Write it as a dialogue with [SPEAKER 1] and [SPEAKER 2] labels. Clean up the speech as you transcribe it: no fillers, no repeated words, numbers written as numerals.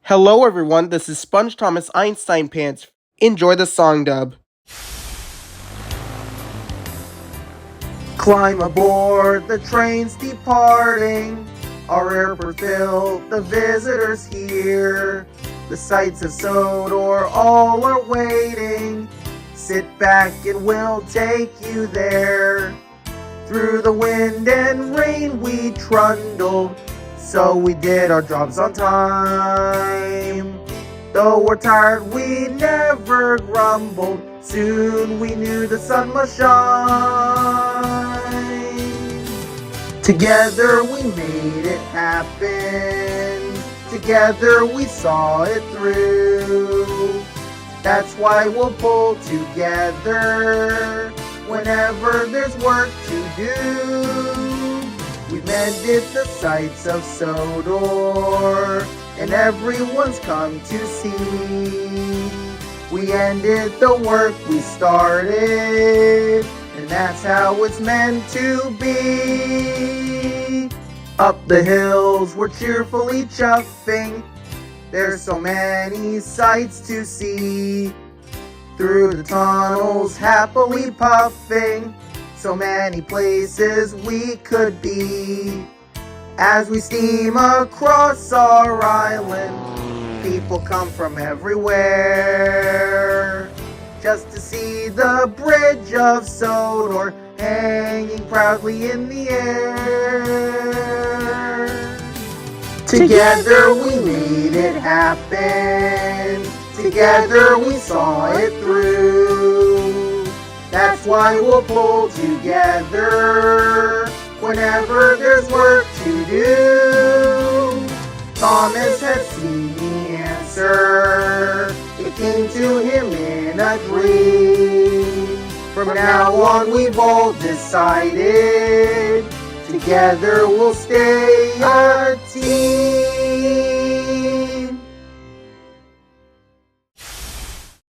[SPEAKER 1] Hello everyone, this is Sponge Thomas Einstein Pants. Enjoy the song dub. Climb aboard, the train's departing. Our airport filled, the visitors here. The sights of Sodor all are waiting. Sit back and we'll take you there. Through the wind and rain we trundled, so we did our jobs on time. Though we're tired, we never grumbled. Soon we knew the sun must shine. Together we made it happen. Together we saw it through. That's why we'll pull together whenever there's work to do. We mended the sights of Sodor, and everyone's come to see. We ended the work we started, and that's how it's meant to be. Up the hills we're cheerfully chuffing. There's so many sights to see. Through the tunnels happily puffing, so many places we could be. As we steam across our island, people come from everywhere, just to see the bridge of Sodor hanging proudly in the air. Together we made it happen. Together we saw it through. That's why we'll pull together whenever there's work to do. Thomas had seen the answer. It came to him in a dream. From now on we've all decided, together we'll stay a team.